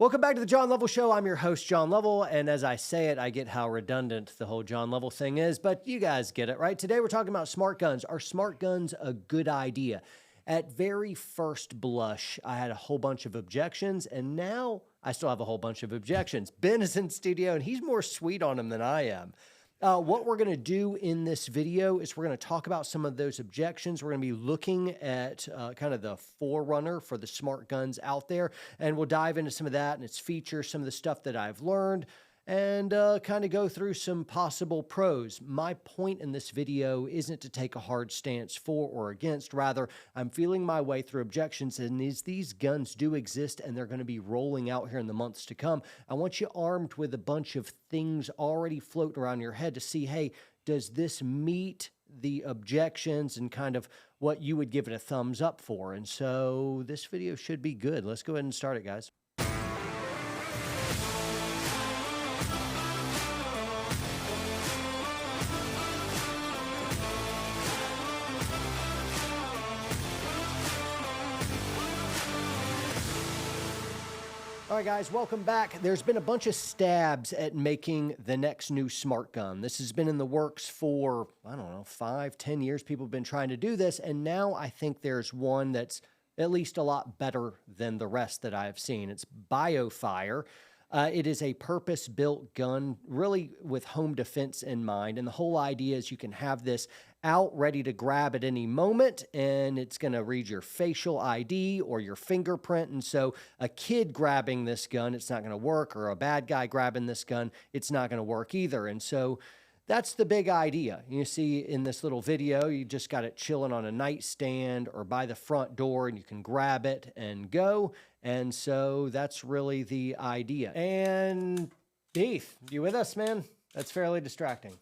Welcome back to the John Lovell Show. I'm your host, John Lovell, and as I say it, I get how redundant the whole John Lovell thing is, but you guys get it, right? Today we're talking about smart guns. Are smart guns a good idea? At very first blush, I had a whole bunch of objections, and now I still have a whole bunch of objections. Ben is in studio, and he's more sweet on them than I am. What we're going to do in this video is we're going to talk about some of those objections. We're going to be looking at kind of the forerunner for the smart guns out there, and we'll dive into some of that and its features, some of the stuff that I've learned, and kind of go through some possible pros. My point in this video isn't to take a hard stance for or against. Rather, I'm feeling my way through objections, and as these guns do exist and they're going to be rolling out here in the months to come, I want you armed with a bunch of things already floating around your head to see, hey, does this meet the objections and kind of what you would give it a thumbs up for? And so this video should be good. Let's go ahead and start it, guys. All right, guys, welcome back. There's been a bunch of stabs at making the next new smart gun. This has been in the works for, I don't know, 5-10 years. People have been trying to do this, and now I think there's one that's at least a lot better than the rest that I've seen. It's BioFire. It is a purpose-built gun, really with home defense in mind, and the whole idea is you can have this out ready to grab at any moment, and it's going to read your facial ID or your fingerprint. And so a kid grabbing this gun, it's not going to work, or a bad guy grabbing this gun, it's not going to work either. And so that's the big idea. You see in this little video, you just got it chilling on a nightstand or by the front door, and you can grab it and go. And so that's really the idea. And Heath, you with us, man? That's fairly distracting.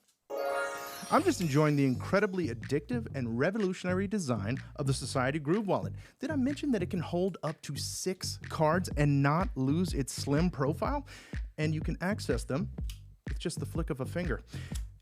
I'm just enjoying the incredibly addictive and revolutionary design of the Society Groove Wallet. Did I mention that it can hold up to 6 cards and not lose its slim profile? And you can access them with just the flick of a finger.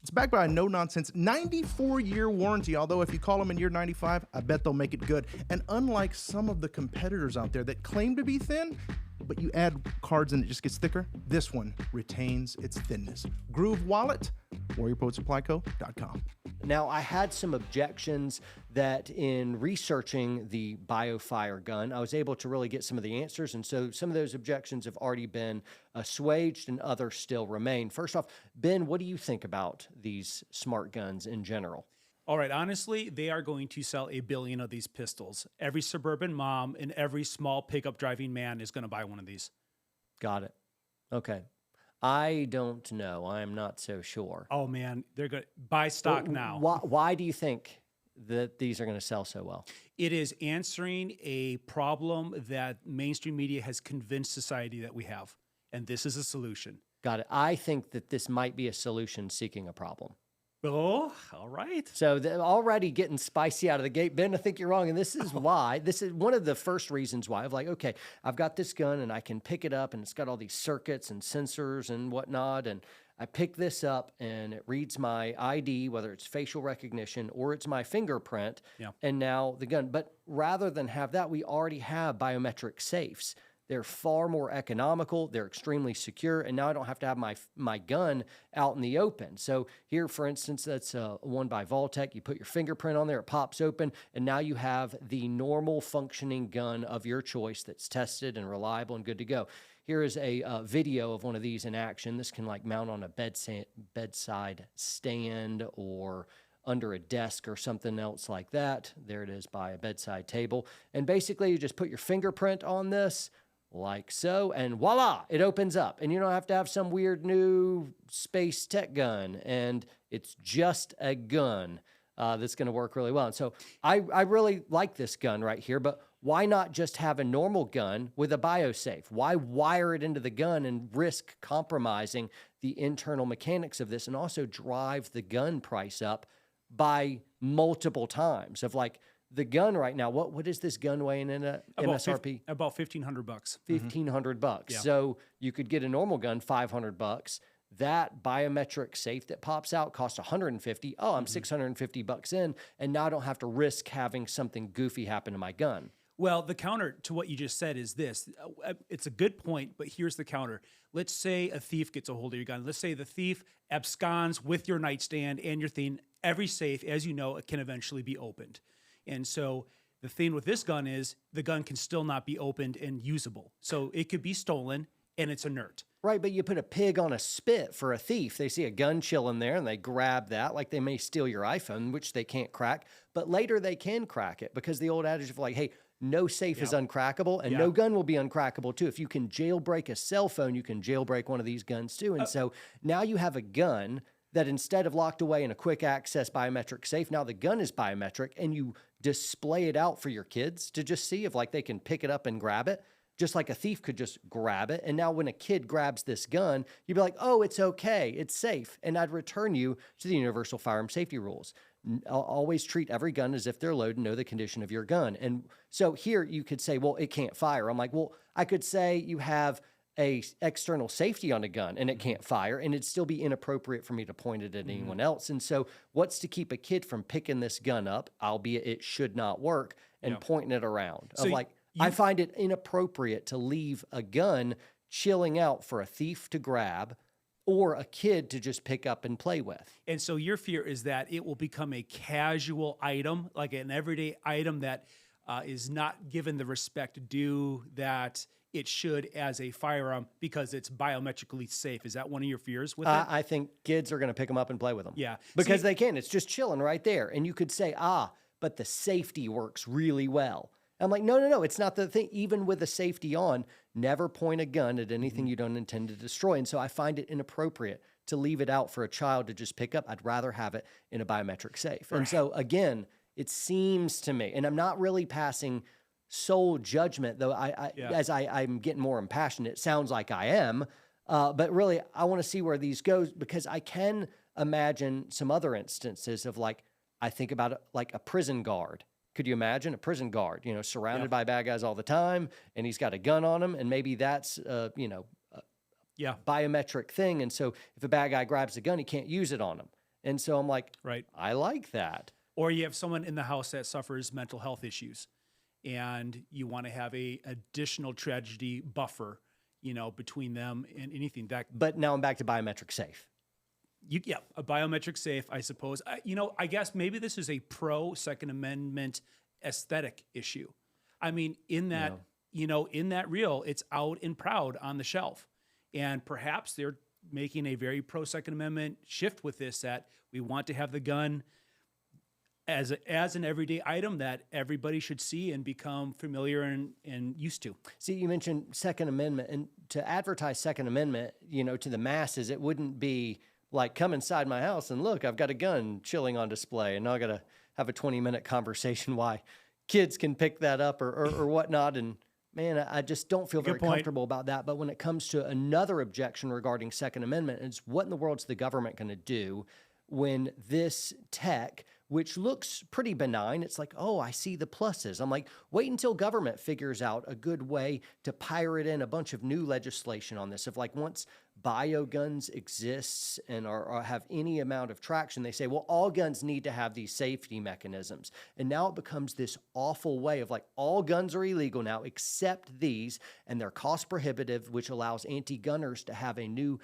It's backed by a no-nonsense 94-year warranty, although if you call them in year 95, I bet they'll make it good. And unlike some of the competitors out there that claim to be thin, but you add cards and it just gets thicker, this one retains its thinness. Groove Wallet, warriorpoetsupplyco.com. Now, I had some objections that in researching the BioFire gun, I was able to really get some of the answers. And so some of those objections have already been assuaged and others still remain. First off, Ben, what do you think about these smart guns in general? All right, honestly, they are going to sell 1 billion of these pistols. Every suburban mom and every small pickup driving man is going to buy one of these. Got it. Okay. I don't know. I'm not so sure. Oh, man, they're going to buy stock now. Why do you think that these are going to sell so well? It is answering a problem that mainstream media has convinced society that we have, and this is a solution. Got it. I think that this might be a solution seeking a problem. Oh, all right. So they're already getting spicy out of the gate. Ben, I think you're wrong. And this is why. This is one of the first reasons why. I'm like, okay, I've got this gun and I can pick it up and it's got all these circuits and sensors and whatnot. And I pick this up and it reads my ID, whether it's facial recognition or it's my fingerprint. Yeah. And now the gun. But rather than have that, we already have biometric safes. They're far more economical. They're extremely secure. And now I don't have to have my gun out in the open. So here, for instance, that's one by Vaultec. You put your fingerprint on there, it pops open, and now you have the normal functioning gun of your choice that's tested and reliable and good to go. Here is a video of one of these in action. This can like mount on a bedside stand or under a desk or something else like that. There it is by a bedside table. And basically you just put your fingerprint on this, like so, and voila, it opens up. And you don't have to have some weird new space tech gun. And it's just a gun that's going to work really well. And so I really like this gun right here, but why not just have a normal gun with a BioSafe? Why wire it into the gun and risk compromising the internal mechanics of this and also drive the gun price up by multiple times of like, the gun right now, what is this gun weighing in a MSRP? About $1,500. $1,500. Yeah. So you could get a normal gun, $500. That biometric safe that pops out costs $150. Oh, I'm $650 in, and now I don't have to risk having something goofy happen to my gun. Well, the counter to what you just said is this. It's a good point, but here's the counter. Let's say a thief gets a hold of your gun. Let's say the thief absconds with your nightstand and your thing. Every safe, as you know, it can eventually be opened. And so the thing with this gun is the gun can still not be opened and usable. So it could be stolen and it's inert. Right, but you put a pig on a spit for a thief. They see a gun chilling there and they grab that, like they may steal your iPhone, which they can't crack, but later they can crack it because the old adage of like, hey, no safe is uncrackable and no gun will be uncrackable too. If you can jailbreak a cell phone, you can jailbreak one of these guns too. And so now you have a gun that instead of locked away in a quick access biometric safe, now the gun is biometric and you display it out for your kids to just see if like they can pick it up and grab it. Just like a thief could just grab it. And now when a kid grabs this gun, you'd be like, oh, it's okay, it's safe. And I'd return you to the universal firearm safety rules. I'll always treat every gun as if they're loaded and know the condition of your gun. And so here you could say, well, it can't fire. I'm like, well, I could say you have a external safety on a gun and it can't fire, and it'd still be inappropriate for me to point it at anyone else. And so what's to keep a kid from picking this gun up, albeit it should not work, and pointing it around? So of like, I find it inappropriate to leave a gun chilling out for a thief to grab or a kid to just pick up and play with. And so your fear is that it will become a casual item, like an everyday item that is not given the respect due that it should as a firearm because it's biometrically safe. Is that one of your fears with it? I think kids are going to pick them up and play with them. Yeah. Because they can. It's just chilling right there. And you could say, but the safety works really well. I'm like, no, it's not the thing. Even with the safety on, never point a gun at anything you don't intend to destroy. And so I find it inappropriate to leave it out for a child to just pick up. I'd rather have it in a biometric safe. And so again, it seems to me, and I'm not really passing sole judgment, though as I'm getting more impassioned, it sounds like I am. But really, I want to see where these go because I can imagine some other instances of like, I think about it like a prison guard. Could you imagine a prison guard, surrounded by bad guys all the time, and he's got a gun on him, and maybe that's, a biometric thing. And so if a bad guy grabs a gun, he can't use it on him. And so I'm like, I like that. Or you have someone in the house that suffers mental health issues, and you want to have a additional tragedy buffer, between them and anything that. But now I'm back to biometric safe. A biometric safe, I suppose. I guess maybe this is a pro Second Amendment aesthetic issue. I mean, in that, in that reel, it's out and proud on the shelf. And perhaps they're making a very pro Second Amendment shift with this, that we want to have the gun as an everyday item that everybody should see and become familiar and used to. See, you mentioned Second Amendment, and to advertise Second Amendment, to the masses, it wouldn't be like, come inside my house and look, I've got a gun chilling on display, and now I got to have a 20-minute conversation why kids can pick that up or whatnot. And man, I just don't feel very comfortable about that. But when it comes to another objection regarding Second Amendment, it's what in the world's the government going to do when this tech, which looks pretty benign, it's like, oh, I see the pluses. I'm like, wait until government figures out a good way to pirate in a bunch of new legislation on this. If like once bioguns exists and are have any amount of traction, they say, well, all guns need to have these safety mechanisms. And now it becomes this awful way of like, all guns are illegal now except these, and they're cost prohibitive, which allows anti-gunners to have a new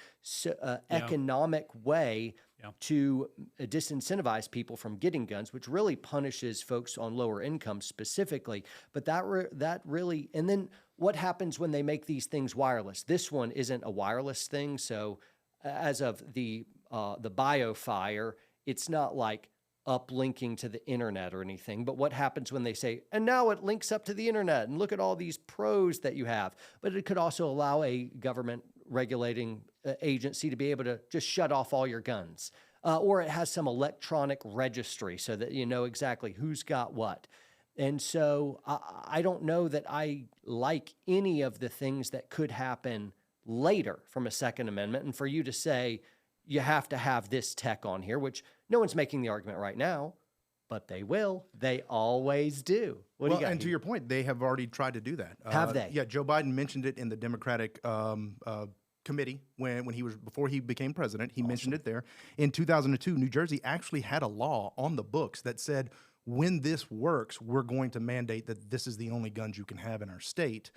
economic way to disincentivize people from getting guns, which really punishes folks on lower incomes specifically. But that really, and then what happens when they make these things wireless? This one isn't a wireless thing. So as of the BioFire, it's not like uplinking to the internet or anything. But what happens when they say, and now it links up to the internet and look at all these pros that you have. But it could also allow a government regulating agency to be able to just shut off all your guns. Or it has some electronic registry so that you know exactly who's got what. And so I don't know that I like any of the things that could happen later from a Second Amendment. And for you to say you have to have this tech on here, which no one's making the argument right now, but they will. They always do. What do you got? And to your point, they have already tried to do that. Have they? Yeah, Joe Biden mentioned it in the Democratic committee before he became president. He mentioned it there. In 2002, New Jersey actually had a law on the books that said when this works, we're going to mandate that this is the only guns you can have in our state.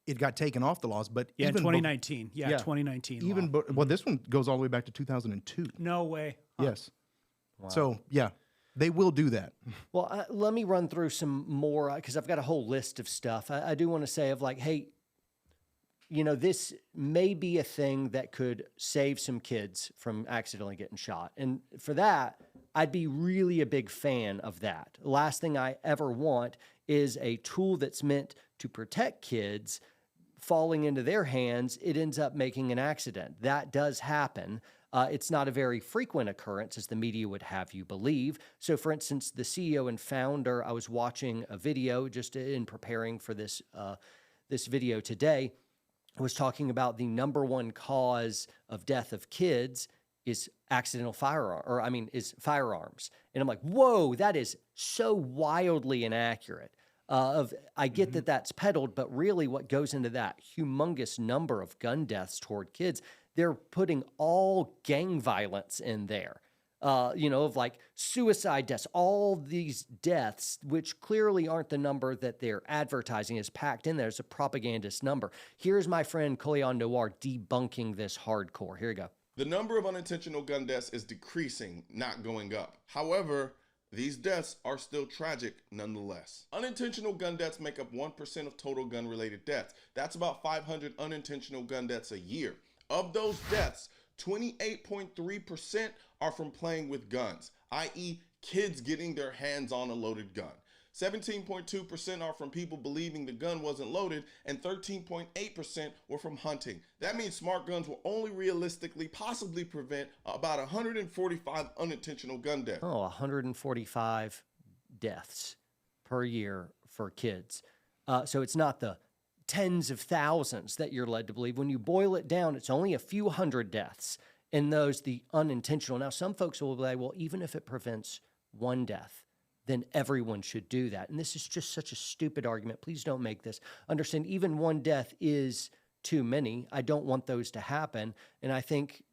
It got taken off the laws, but Yeah, in even 2019. Yeah, Yeah. 2019. even law. well, this one goes all the way back to 2002. No way. Huh. Yes. So yeah, they will do that. Well, let me run through some more because I've got a whole list of stuff. I do want to say of like, hey, this may be a thing that could save some kids from accidentally getting shot. And for that, I'd be really a big fan of that. Last thing I ever want is a tool that's meant to protect kids falling into their hands. It ends up making an accident. That does happen. It's not a very frequent occurrence, as the media would have you believe. So, for instance, the CEO and founder, I was watching a video just in preparing for this video today, was talking about the number one cause of death of kids is accidental is firearms. And I'm like, whoa, that is so wildly inaccurate. I get that that's peddled, but really what goes into that humongous number of gun deaths toward kids, they're putting all gang violence in there. Of like suicide deaths, all these deaths, which clearly aren't the number that they're advertising, is packed in there as a propagandist number. Here's my friend Coleon Noir debunking this hardcore. Here we go. The number of unintentional gun deaths is decreasing, not going up. However, these deaths are still tragic nonetheless. Unintentional gun deaths make up 1% of total gun-related deaths. That's about 500 unintentional gun deaths a year. Of those deaths, 28.3% are from playing with guns, i.e. kids getting their hands on a loaded gun. 17.2% are from people believing the gun wasn't loaded, and 13.8% were from hunting. That means smart guns will only realistically possibly prevent about 145 unintentional gun deaths. 145 deaths per year for kids. So it's not the tens of thousands that you're led to believe. When you boil it down, it's only a few hundred deaths, and those the unintentional. Now, some folks will be like, well, even if it prevents one death, then everyone should do that. And this is just such a stupid argument. Please don't make this. Understand, even one death is too many. I don't want those to happen. And I think,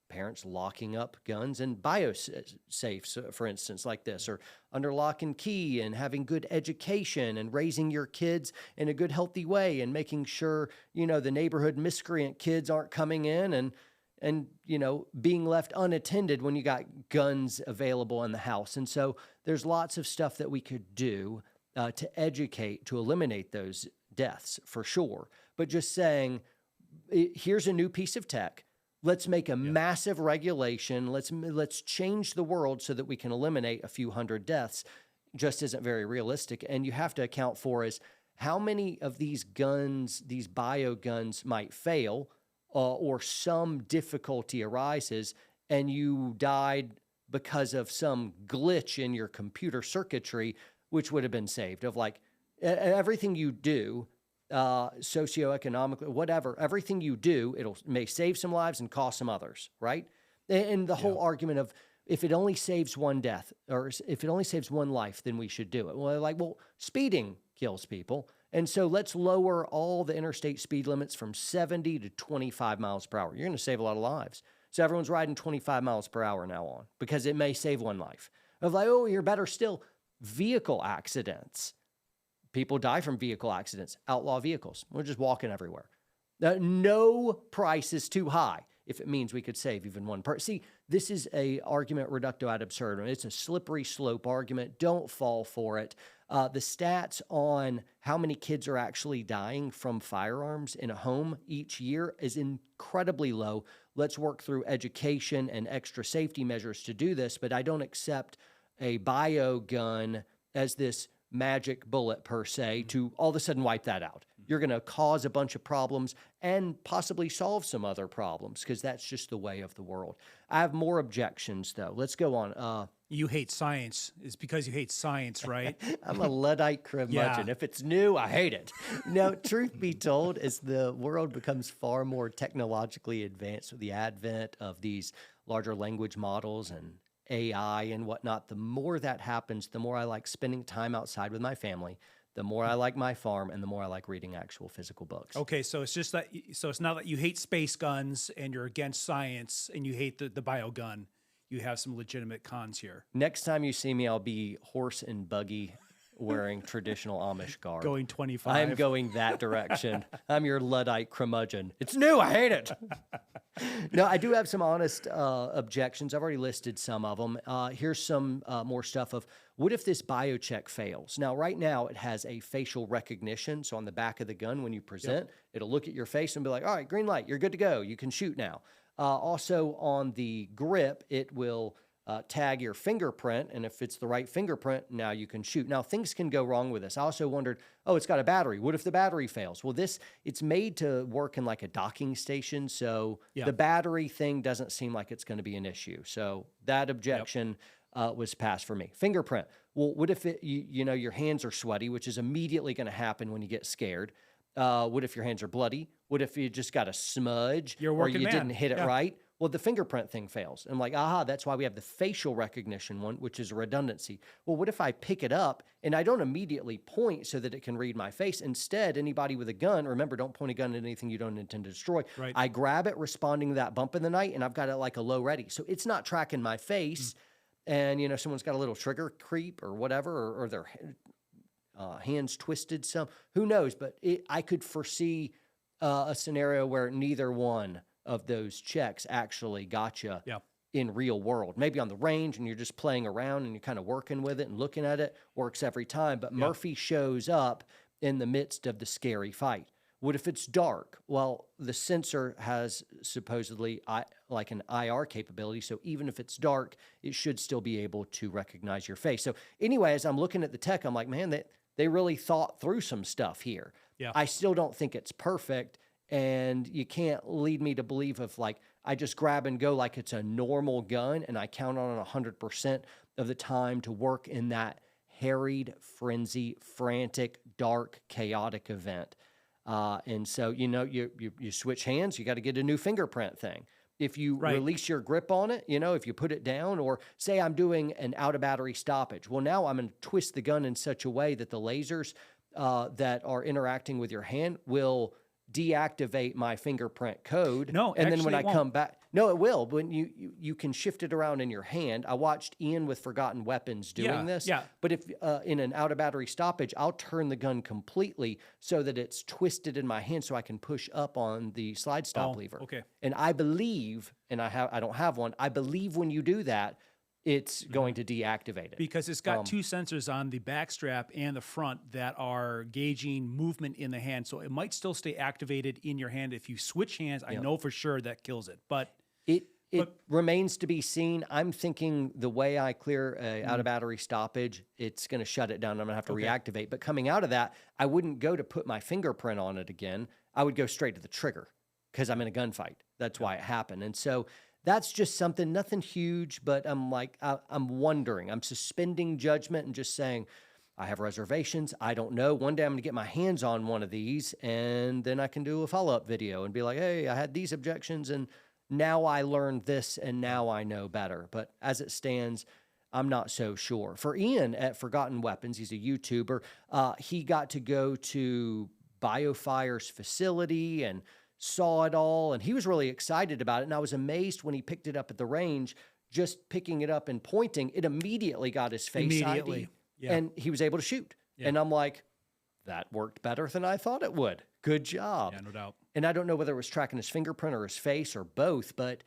parents locking up guns in biosafes, for instance, like this, or under lock and key, and having good education and raising your kids in a good, healthy way, and making sure, the neighborhood miscreant kids aren't coming in and being left unattended when you got guns available in the house. And so there's lots of stuff that we could do to educate, to eliminate those deaths for sure. But just saying, here's a new piece of tech. Let's make a massive regulation. Let's change the world so that we can eliminate a few hundred deaths. Just isn't very realistic. And you have to account for is how many of these guns, these bio guns, might fail, or some difficulty arises, and you died because of some glitch in your computer circuitry, which would have been saved. Of like everything you do, socioeconomically, whatever, everything you do, may save some lives and cost some others, right? And the whole argument of if it only saves one death, or if it only saves one life, then we should do it. Well, speeding kills people. And so let's lower all the interstate speed limits from 70 to 25 miles per hour. You're going to save a lot of lives. So everyone's riding 25 miles per hour now on because it may save one life. Of like, oh, you're better still. Vehicle accidents. People die from vehicle accidents. Outlaw vehicles. We're just walking everywhere. No price is too high if it means we could save even one person. See, this is a argument reductio ad absurdum. It's a slippery slope argument. Don't fall for it. The stats on how many kids are actually dying from firearms in a home each year is incredibly low. Let's work through education and extra safety measures to do this, but I don't accept a bio gun as this magic bullet per se to all of a sudden wipe that out. You're going to cause a bunch of problems and possibly solve some other problems because that's just the way of the world. I have more objections, though. Let's go on. You hate science. It's because you hate science, right? I'm a Luddite curmudgeon. If it's new, I hate it. Now, truth be told, as the world becomes far more technologically advanced with the advent of these larger language models and AI and whatnot, the more that happens, the more I like spending time outside with my family, the more I like my farm, and the more I like reading actual physical books. Okay, so it's just that. So it's not that you hate space guns and you're against science and you hate the bio gun. you have some legitimate cons here. Next time you see me, I'll be horse and buggy wearing traditional Amish garb. Going 25. I'm going that direction. I'm your Luddite curmudgeon. It's new. I hate it. No, I do have some honest objections. I've already listed some of them. Here's some more stuff of what if this biocheck fails? Now, right now, it has a facial recognition. So on the back of the gun, when you present, it'll look at your face and be like, all right, green light, you're good to go. You can shoot now. Also on the grip, it will tag your fingerprint, and if it's the right fingerprint, now you can shoot. Now, things can go wrong with this. I also wondered, oh, it's got a battery. What if the battery fails? Well, it's made to work in like a docking station, so the battery thing doesn't seem like it's going to be an issue. So that objection was passed for me. Fingerprint. Well, what if your hands are sweaty, which is immediately going to happen when you get scared? What if your hands are bloody? What if you just got a smudge or you didn't hit it right? Well, the fingerprint thing fails. I'm like, that's why we have the facial recognition one, which is a redundancy. Well, what if I pick it up and I don't immediately point so that it can read my face? Instead, anybody with a gun, remember, don't point a gun at anything you don't intend to destroy. Right. I grab it responding to that bump in the night, and I've got it like a low ready. So it's not tracking my face. And, someone's got a little trigger creep or whatever, or their hands twisted some. Who knows? But I could foresee a scenario where neither one of those checks actually got you in real world. Maybe on the range and you're just playing around and you're kind of working with it and looking at it. Works every time. But Murphy shows up in the midst of the scary fight. What if it's dark? Well, the sensor has supposedly like an IR capability, so even if it's dark, it should still be able to recognize your face. So anyway, as I'm looking at the tech, I'm like, man, they really thought through some stuff here. Yeah. I still don't think it's perfect, and you can't lead me to believe if like I just grab and go like it's a normal gun and I count on it 100% of the time to work in that harried, frenzy, frantic, dark, chaotic event. And so, you switch hands, you got to get a new fingerprint thing. If you release your grip on it, if you put it down, or say I'm doing an out of battery stoppage, well, now I'm going to twist the gun in such a way that the lasers that are interacting with your hand will deactivate my fingerprint code. No, and then when I won't. come back, no, it will. When you can shift it around in your hand. I watched Ian with Forgotten Weapons doing this. Yeah. But if in an out of battery stoppage, I'll turn the gun completely so that it's twisted in my hand, so I can push up on the slide stop lever. Okay. And I believe, and I don't have one. I believe when you do that, it's going to deactivate it. Because it's got two sensors on the back strap and the front that are gauging movement in the hand. So it might still stay activated in your hand. If you switch hands, I know for sure that kills it. But it remains to be seen. I'm thinking the way I clear a out of battery stoppage, it's going to shut it down. I'm going to have to reactivate. But coming out of that, I wouldn't go to put my fingerprint on it again. I would go straight to the trigger because I'm in a gunfight. That's why it happened. And so that's just something, nothing huge, but I'm like, I'm wondering. I'm suspending judgment and just saying, I have reservations. I don't know. One day I'm going to get my hands on one of these, and then I can do a follow-up video and be like, hey, I had these objections, and now I learned this, and now I know better. But as it stands, I'm not so sure. For Ian at Forgotten Weapons, he's a YouTuber. He got to go to BioFire's facility and saw it all, and he was really excited about it. And I was amazed when he picked it up at the range, just picking it up and pointing, it immediately got his face ID, and he was able to shoot. Yeah. And I'm like, that worked better than I thought it would. Good job. Yeah, no doubt. And I don't know whether it was tracking his fingerprint or his face or both, but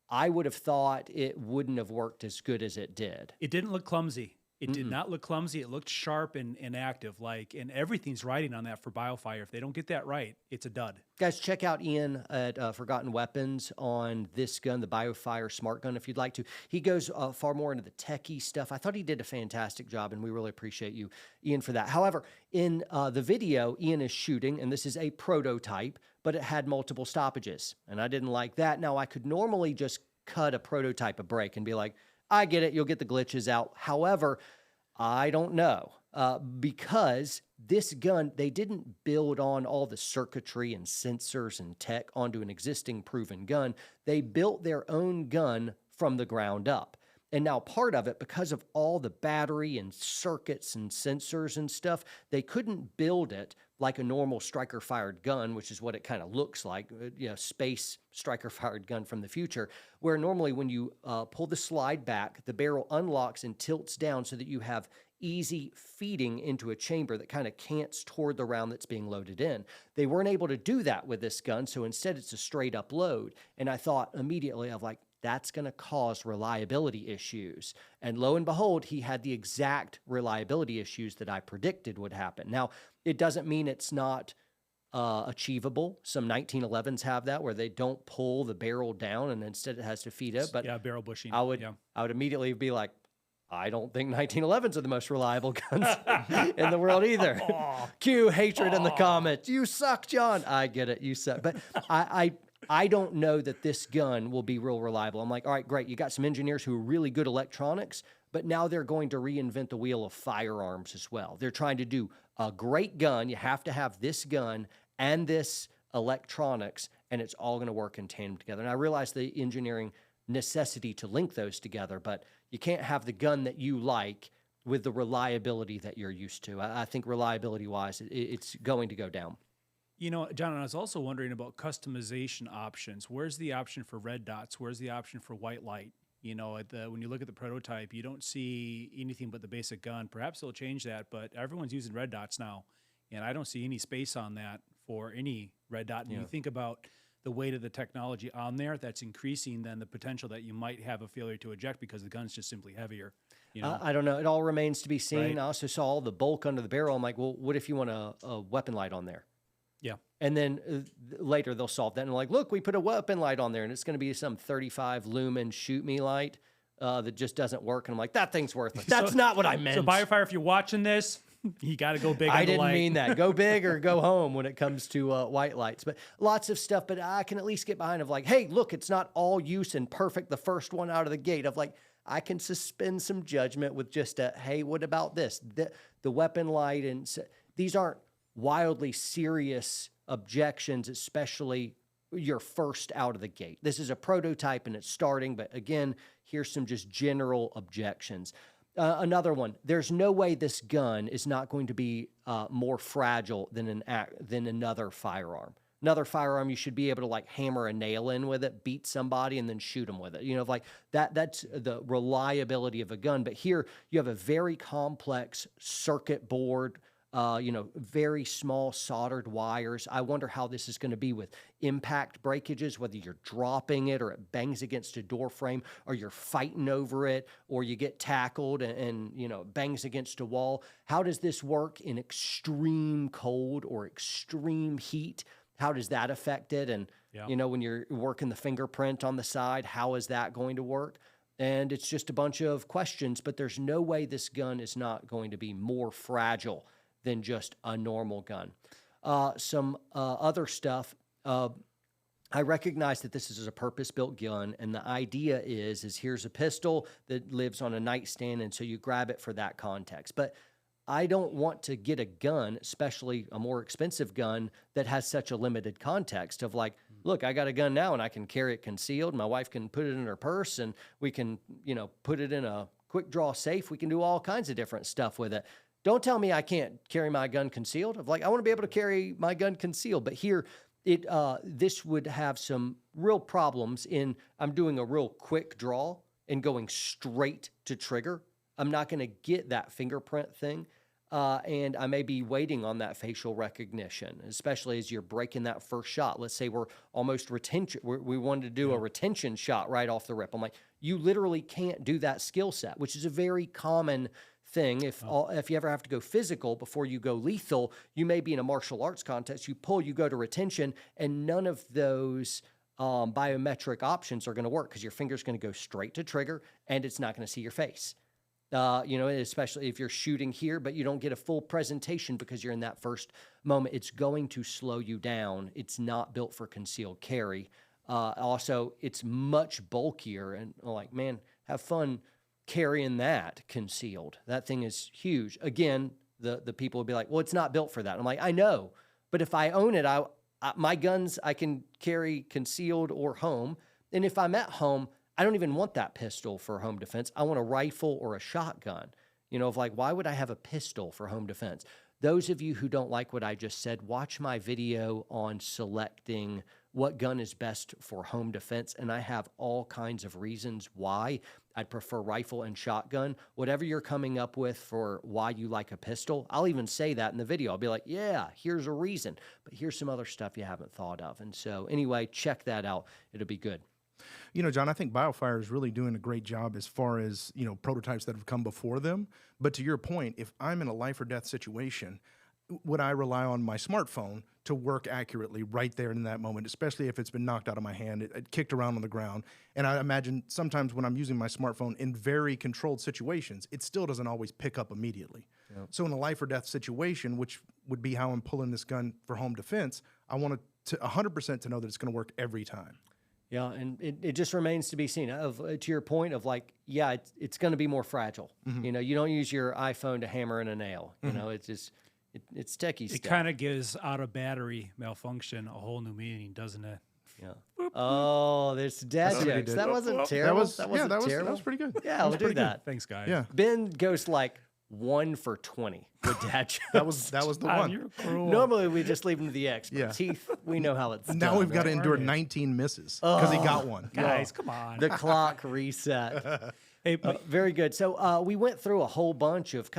I would have thought it wouldn't have worked as good as it did. It didn't look clumsy. It did not look clumsy. It looked sharp and active, and everything's riding on that for BioFire. If they don't get that right, it's a dud. Guys, check out Ian at Forgotten Weapons on this gun, the BioFire Smart Gun, if you'd like to. He goes far more into the techie stuff. I thought he did a fantastic job, and we really appreciate you, Ian, for that. However, in the video, Ian is shooting, and this is a prototype, but it had multiple stoppages, and I didn't like that. Now, I could normally just cut a prototype a break and be like, I get it, you'll get the glitches out. However, I don't know, because this gun, they didn't build on all the circuitry and sensors and tech onto an existing proven gun. They built their own gun from the ground up. And now part of it, because of all the battery and circuits and sensors and stuff, they couldn't build it like a normal striker fired gun, which is what it kind of looks like, space striker fired gun from the future, where normally when you pull the slide back, the barrel unlocks and tilts down so that you have easy feeding into a chamber that kind of cants toward the round that's being loaded in. They weren't able to do that with this gun, so instead it's a straight up load. And I thought immediately of like, that's going to cause reliability issues. And lo and behold, he had the exact reliability issues that I predicted would happen. Now, it doesn't mean it's not achievable. Some 1911s have that where they don't pull the barrel down and instead it has to feed it. But yeah, barrel bushing. I would immediately be like, I don't think 1911s are the most reliable guns in the world either. Cue hatred in the comments. You suck, John. I get it. You suck. But I don't know that this gun will be real reliable. I'm like, all right, great. You got some engineers who are really good electronics, but now they're going to reinvent the wheel of firearms as well. They're trying to do a great gun. You have to have this gun and this electronics, and it's all going to work in tandem together. And I realize the engineering necessity to link those together, but you can't have the gun that you like with the reliability that you're used to. I think reliability-wise, it's going to go down. You know, John, I was also wondering about customization options. Where's the option for red dots? Where's the option for white light? You know, when you look at the prototype, you don't see anything but the basic gun. Perhaps they'll change that, but everyone's using red dots now, and I don't see any space on that for any red dot. And you think about the weight of the technology on there, that's increasing then the potential that you might have a failure to eject because the gun's just simply heavier. You know? I don't know. It all remains to be seen. Right. I also saw all the bulk under the barrel. I'm like, well, what if you want a weapon light on there? Yeah. And then later they'll solve that. And like, look, we put a weapon light on there, and it's going to be some 35 lumen shoot me light that just doesn't work. And I'm like, that thing's worthless. That's not what I meant. So Biofire, if you're watching this, you got to go big on the light. I didn't mean that. Go big or go home when it comes to white lights. But lots of stuff. But I can at least get behind of like, hey, look, it's not all use and perfect the first one out of the gate. Of like, I can suspend some judgment with just a, hey, what about this? The weapon light. And these aren't wildly serious objections, especially your first out of the gate. This is a prototype and it's starting, but again, here's some just general objections. Another one, there's no way this gun is not going to be more fragile than another firearm. Another firearm, you should be able to like hammer a nail in with it, beat somebody, and then shoot them with it. You know, like that's the reliability of a gun. But here you have a very complex circuit board, very small soldered wires. I wonder how this is going to be with impact breakages, whether you're dropping it or it bangs against a door frame or you're fighting over it or you get tackled and bangs against a wall. How does this work in extreme cold or extreme heat? How does that affect it? And, when you're working the fingerprint on the side, how is that going to work? And it's just a bunch of questions, but there's no way this gun is not going to be more fragile than just a normal gun. Some other stuff, I recognize that this is a purpose-built gun, and the idea is here's a pistol that lives on a nightstand, and so you grab it for that context. But I don't want to get a gun, especially a more expensive gun, that has such a limited context of like, look, I got a gun now, and I can carry it concealed. My wife can put it in her purse, and we can, put it in a quick draw safe. We can do all kinds of different stuff with it. Don't tell me I can't carry my gun concealed. Of like, I want to be able to carry my gun concealed. But here, this would have some real problems in I'm doing a real quick draw and going straight to trigger. I'm not going to get that fingerprint thing. And I may be waiting on that facial recognition, especially as you're breaking that first shot. Let's say we're almost retention. We wanted to do a retention shot right off the rip. I'm like, you literally can't do that skill set, which is a very common thing. If you ever have to go physical before you go lethal, you may be in a martial arts contest, you pull, you go to retention, and none of those biometric options are going to work because your finger's going to go straight to trigger and it's not going to see your face. Especially if you're shooting here, but you don't get a full presentation because you're in that first moment. It's going to slow you down. It's not built for concealed carry. Also, it's much bulkier, and like, man, have fun carrying that concealed. That thing is huge. Again, the people will be like, well, it's not built for that. I'm like, I know, but if I own it, my guns I can carry concealed or home. And if I'm at home, I don't even want that pistol for home defense. I want a rifle or a shotgun. Of like, why would I have a pistol for home defense? those of you who don't like what I just said, watch my video on selecting what gun is best for home defense. And I have all kinds of reasons why I'd prefer rifle and shotgun. Whatever you're coming up with for why you like a pistol, I'll even say that in the video. I'll be like, yeah, here's a reason, but here's some other stuff you haven't thought of. And so anyway, check that out. It'll be good. You know, John, I think BioFire is really doing a great job as far as, you know, prototypes that have come before them. But to your point, if I'm in a life or death situation, would I rely on my smartphone to work accurately right there in that moment, especially if it's been knocked out of my hand, it kicked around on the ground? And I imagine sometimes when I'm using my smartphone in very controlled situations, it still doesn't always pick up immediately. Yep. So in a life or death situation, which would be how I'm pulling this gun for home defense, I want to 100% to know that it's going to work every time. Yeah, and it just remains to be seen. To your point of like, yeah, it's going to be more fragile. You know, you don't use your iPhone to hammer in a nail. You know, it's just it's techie stuff. It kind of gives out of battery malfunction a whole new meaning, doesn't it? Yeah. Oh, there's dad jokes. That wasn't terrible. That wasn't terrible. That was pretty good. Yeah, we'll do that. Thanks, guys. Yeah. Ben goes like 1 for 20 with dad jokes. that was the one. You're cruel. Normally we just leave him to the experts. Yeah. Heath, we know how it's Now done. we've got to right? endure 19 misses because he got one. Guys, come on. The clock reset. Hey, but Very good. So we went through a whole bunch of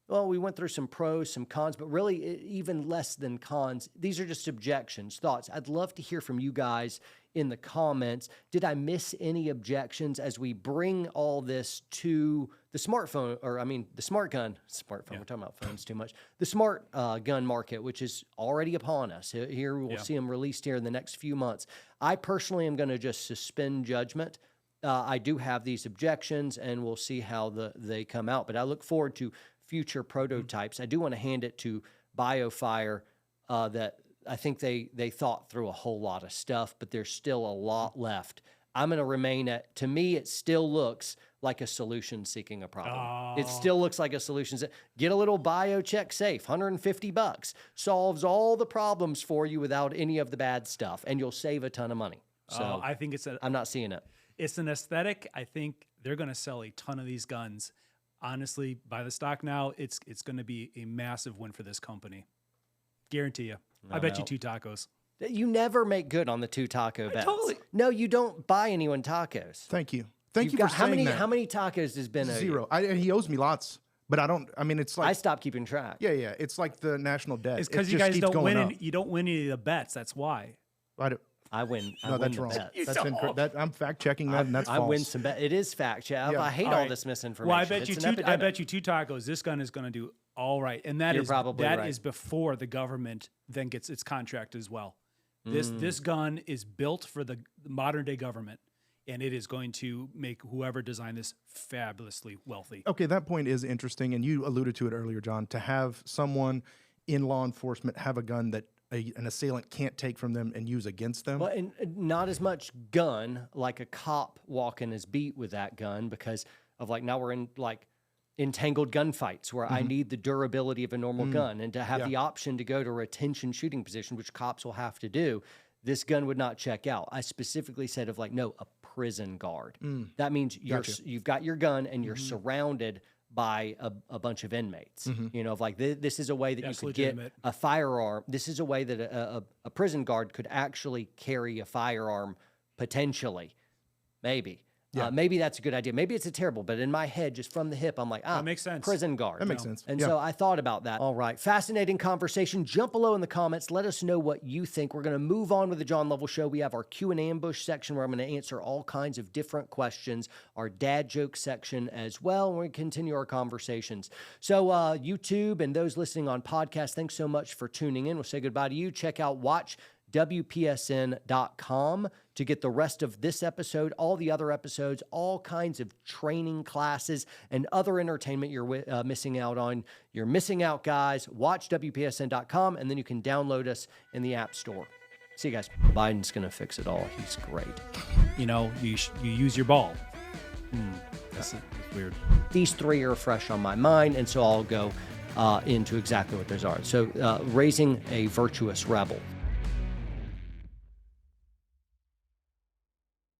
we went through some pros, some cons, but really even less than cons. These are just objections, thoughts. I'd love to hear from you guys in the comments. Did I miss any objections as we bring all this to the smartphone, the smart gun, smartphone, we're talking about phones too much, the smart gun market, which is already upon us. Here we'll see them released here in the next few months. I personally am going to just suspend judgment. I do have these objections, and we'll see how they come out, but I look forward to future prototypes. I do want to hand it to BioFire that I think they thought through a whole lot of stuff, but there's still a lot left. I'm going to remain at, to me, it still looks like a solution seeking a problem. It still looks like a solution. Get a little BioCheck Safe, $150, solves all the problems for you without any of the bad stuff, and you'll save a ton of money. So I think I'm not seeing it. It's an aesthetic. I think they're going to sell a ton of these guns. Honestly, by the stock now, it's going to be a massive win for this company. Guarantee you. I bet you 2 tacos. You never make good on the 2 taco bets. Totally. No, you don't buy anyone tacos. Thank you. Thank You've you for got, how saying many that. How many tacos has Ben owe you? 0. And he owes me lots, but I don't. I mean, it's like I stopped keeping track. yeah. It's like the national debt. It's because It you just guys keeps don't going win. up. You don't win any of the bets. That's why. I win. No, that's wrong. I'm fact checking that, and that's I false. win some bet. It is fact, Jeff. Yeah. I hate all this misinformation. Well, I bet you It's 2. an I epidemic. bet you 2 tacos. This gun is going to do all right, and that You're is probably right. is before the government then gets its contract as well. This gun is built for the modern day government, and it is going to make whoever designed this fabulously wealthy. Okay, that point is interesting, and you alluded to it earlier, John. To have someone in law enforcement have a gun that an assailant can't take from them and use against them. Well, and not as much gun like a cop walking his beat with that gun because of like now we're in like entangled gunfights where I need the durability of a normal gun, and to have the option to go to a retention shooting position, which cops will have to do, this gun would not check out. I specifically said of like, no, a prison guard. That means you've got your gun and you're surrounded by a bunch of inmates. You know, of like this is a way that That's you could legitimate. get a firearm. This is a way that a prison guard could actually carry a firearm potentially, maybe. Maybe that's a good idea. Maybe it's a terrible, but in my head, just from the hip, I'm like, That makes sense. prison guard. That makes sense. And Yeah. so I thought about that. All right. Fascinating conversation. Jump below in the comments. Let us know what you think. We're going to move on with the John Lovell Show. We have our Q&A ambush section where I'm going to answer all kinds of different questions, our dad joke section as well, and we're going to continue our conversations. So YouTube and those listening on podcast, thanks so much for tuning in. We'll say goodbye to you. Check out WPSN.com to get the rest of this episode, all the other episodes, all kinds of training classes and other entertainment you're missing out on. You're missing out, guys. Watch WPSN.com, and then you can download us in the App Store. See you guys. Biden's going to fix it all. He's great. You know, you use your ball. That's weird. These 3 are fresh on my mind, and so I'll go into exactly what those are. So raising a virtuous rebel.